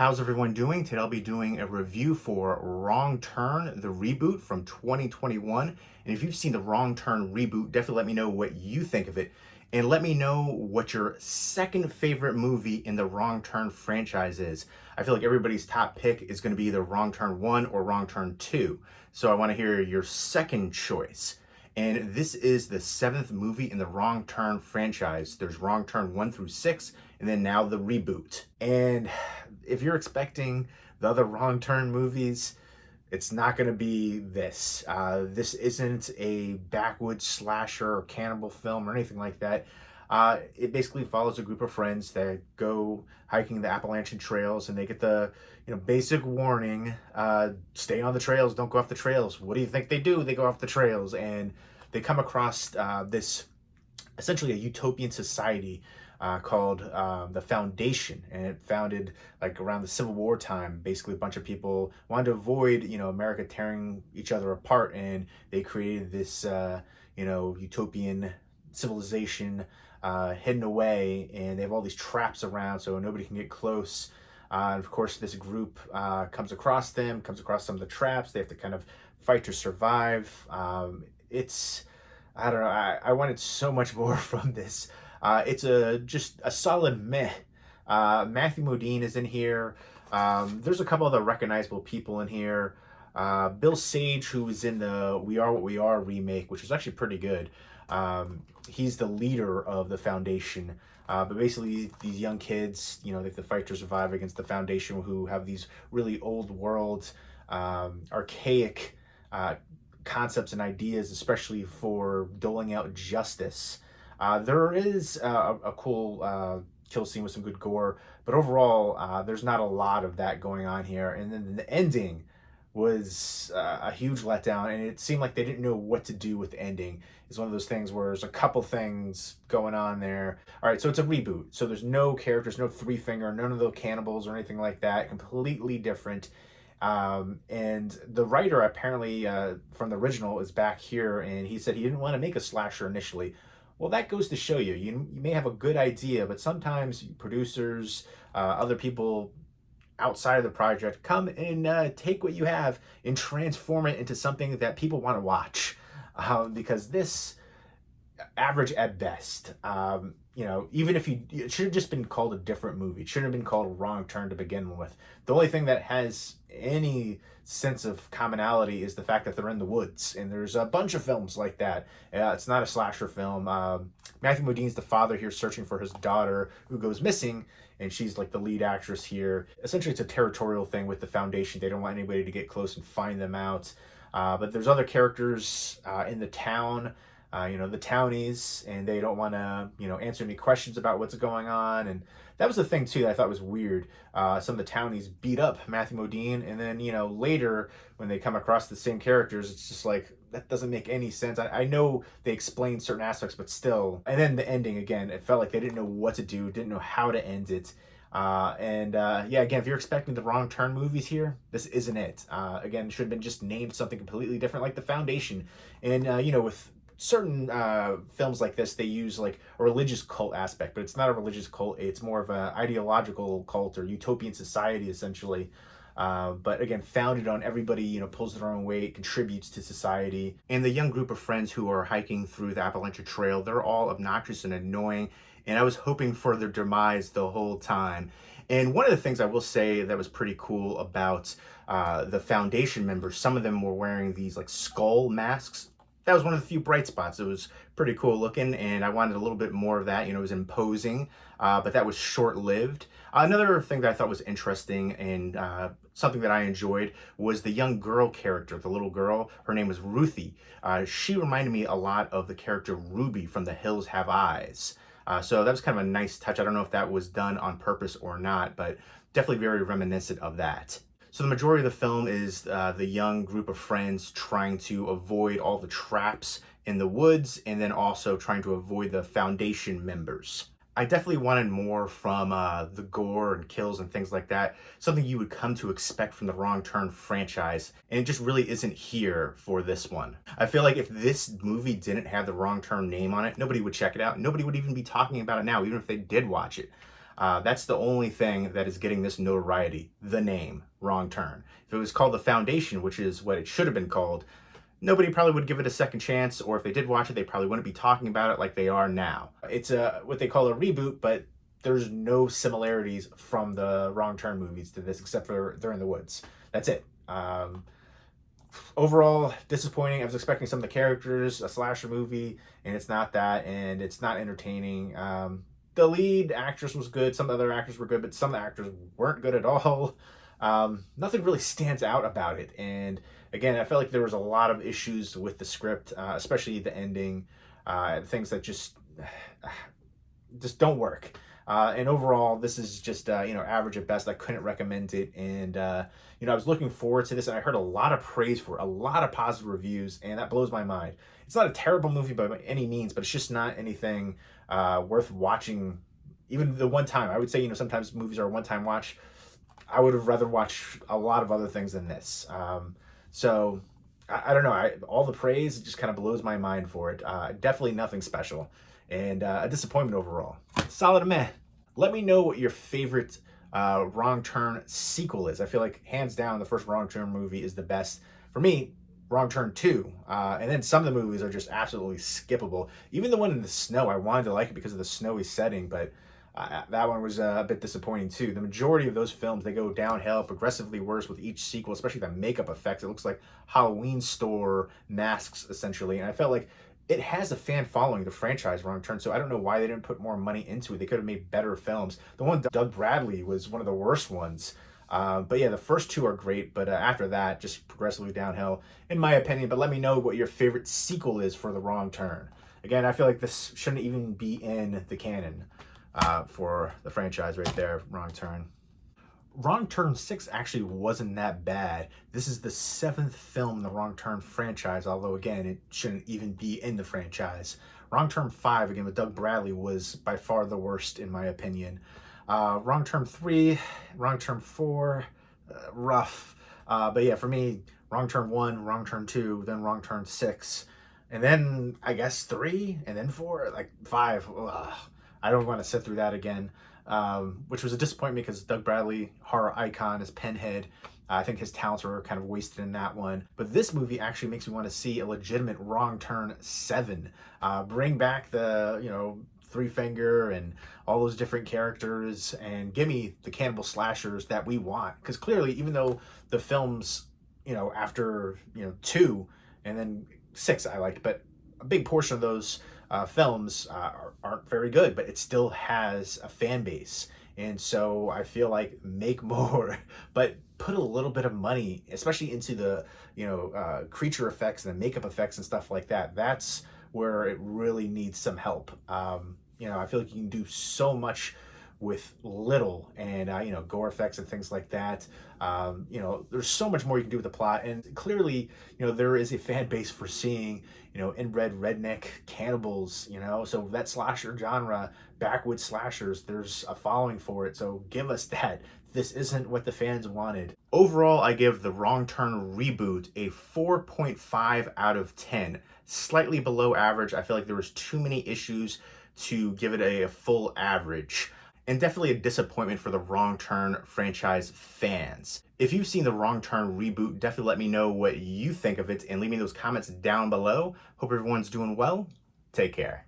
How's everyone doing? Today I'll be doing a review for Wrong Turn, the reboot from 2021. And if you've seen the Wrong Turn reboot, definitely let me know what you think of it. And let me know what your second favorite movie in the Wrong Turn franchise is. I feel like everybody's top pick is going to be either Wrong Turn 1 or Wrong Turn 2. So I want to hear your second choice. And this is the seventh movie in the Wrong Turn franchise. There's Wrong Turn 1 through 6, and then now the reboot. And if you're expecting the other Wrong Turn movies, it's not going to be this. This isn't a backwoods slasher or cannibal film or anything like that. It basically follows a group of friends that go hiking the Appalachian trails, and they get the basic warning: stay on the trails, don't go off the trails. What do you think they do? They go off the trails, and they come across this essentially a utopian society called the Foundation, and it founded like around the Civil War time. Basically, a bunch of people wanted to avoid America tearing each other apart, and they created this utopian civilization hidden away, and they have all these traps around so nobody can get close. And of course, this group comes across some of the traps. They have to kind of fight to survive. I don't know. I wanted so much more from this. It's just a solid meh. Matthew Modine is in here. There's a couple other recognizable people in here. Bill Sage, who was in the We Are What We Are remake, which was actually pretty good. He's the leader of the Foundation. But basically, these young kids, they have to fight to survive against the Foundation, who have these really old world, archaic concepts and ideas, especially for doling out justice. There is a cool kill scene with some good gore, but overall, there's not a lot of that going on here. And then the ending was a huge letdown, and it seemed like they didn't know what to do with the ending. It's one of those things where there's a couple things going on there. All right, so it's a reboot. So there's no characters, no Three Finger, none of the cannibals or anything like that. Completely different. And the writer apparently from the original is back here, and he said he didn't want to make a slasher initially. Well, that goes to show you may have a good idea, but sometimes producers, other people outside of the project come and take what you have and transform it into something that people want to watch. Because this, average at best. Even if it should have just been called a different movie. It shouldn't have been called Wrong Turn to begin with. The only thing that has any sense of commonality is the fact that they're in the woods, and there's a bunch of films like that. It's not a slasher film. Matthew Modine's the father here, searching for his daughter who goes missing, and she's like the lead actress here. Essentially, it's a territorial thing with the Foundation. They don't want anybody to get close and find them out. But there's other characters in the town. The townies, and they don't want to, answer any questions about what's going on. And that was the thing too that I thought was weird. Some of the townies beat up Matthew Modine, and then, later when they come across the same characters, it's just like, that doesn't make any sense. I know they explained certain aspects, but still. And then the ending, again, it felt like they didn't know what to do, didn't know how to end it. Again, if you're expecting the Wrong Turn movies here, this isn't it. Again, it should have been just named something completely different, like The Foundation. And, with certain films like this, they use like a religious cult aspect, but it's not a religious cult. It's more of an ideological cult or utopian society, essentially. But again, founded on everybody, pulls their own weight, contributes to society. And the young group of friends who are hiking through the Appalachian Trail, they're all obnoxious and annoying. And I was hoping for their demise the whole time. And one of the things I will say that was pretty cool about the Foundation members, some of them were wearing these like skull masks. That was one of the few bright spots. It was pretty cool looking, and I wanted a little bit more of that. It was imposing, but that was short-lived. Another thing that I thought was interesting and something that I enjoyed was the young girl character, the little girl. Her name was Ruthie. She reminded me a lot of the character Ruby from The Hills Have Eyes. So that was kind of a nice touch. I don't know if that was done on purpose or not, but definitely very reminiscent of that. So the majority of the film is the young group of friends trying to avoid all the traps in the woods, and then also trying to avoid the Foundation members. I definitely wanted more from the gore and kills and things like that, something you would come to expect from the Wrong Turn franchise, and it just really isn't here for this one. I feel like if this movie didn't have the Wrong Turn name on it, nobody would check it out. Nobody would even be talking about it now, even if they did watch it. That's the only thing that is getting this notoriety, the name, Wrong Turn. If it was called The Foundation, which is what it should have been called, nobody probably would give it a second chance, or if they did watch it, they probably wouldn't be talking about it like they are now. It's what they call a reboot, but there's no similarities from the Wrong Turn movies to this, except for They're in the Woods. That's it. Overall, disappointing. I was expecting some of the characters, a slasher movie, and it's not that, and it's not entertaining. The lead actress was good. Some of the other actors were good, but some of the actors weren't good at all. Nothing really stands out about it. And again, I felt like there was a lot of issues with the script, especially the ending, things that just don't work. And overall, this is just average at best. I couldn't recommend it, and I was looking forward to this, and I heard a lot of praise for it, a lot of positive reviews, and that blows my mind. It's not a terrible movie by any means, but it's just not anything worth watching. Even the one time, I would say, sometimes movies are a one-time watch. I would have rather watched a lot of other things than this. So I don't know. All the praise just kind of blows my mind for it. Definitely nothing special, and a disappointment overall. Solid meh. Let me know what your favorite Wrong Turn sequel is. I feel like hands down the first Wrong Turn movie is the best. For me, Wrong Turn 2. And then some of the movies are just absolutely skippable. Even the one in the snow, I wanted to like it because of the snowy setting, but that one was a bit disappointing too. The majority of those films, they go downhill, progressively worse with each sequel, especially the makeup effects. It looks like Halloween store masks, essentially. And I felt like it has a fan following, the franchise Wrong Turn, so I don't know why they didn't put more money into it. They could have made better films. The one Doug Bradley was one of the worst ones. But yeah, the first two are great, but after that, just progressively downhill, in my opinion. But let me know what your favorite sequel is for The Wrong Turn. Again, I feel like this shouldn't even be in the canon for the franchise right there, Wrong Turn. Wrong Turn 6 actually wasn't that bad. This is the 7th film in the Wrong Turn franchise, although again, it shouldn't even be in the franchise. Wrong Turn 5, again with Doug Bradley, was by far the worst in my opinion. Wrong Turn 3, Wrong Turn 4, rough. But yeah, for me, Wrong Turn 1, Wrong Turn 2, then Wrong Turn 6, and then I guess 3, and then 4, like 5. Ugh. I don't want to sit through that again. Which was a disappointment because Doug Bradley, horror icon, as Pinhead, I think his talents were kind of wasted in that one. But this movie actually makes me want to see a legitimate Wrong Turn 7. Bring back the, Three Finger and all those different characters, and give me the cannibal slashers that we want. Because clearly, even though the films, after, 2 and then 6 I liked, but a big portion of those films aren't very good, but it still has a fan base. And so I feel like make more, but put a little bit of money, especially into the, creature effects and the makeup effects and stuff like that. That's where it really needs some help. I feel like you can do so much with little, and gore effects and things like that. There's so much more you can do with the plot, and clearly there is a fan base for seeing inbred redneck cannibals, so that slasher genre, backwoods slashers, there's a following for it, so give us that. This isn't what the fans wanted. Overall, I give The Wrong Turn Reboot a 4.5 out of 10, slightly below average. I feel like there was too many issues to give it a full average. And definitely a disappointment for the Wrong Turn franchise fans. If you've seen the Wrong Turn Reboot, definitely let me know what you think of it and leave me those comments down below. Hope everyone's doing well. Take care.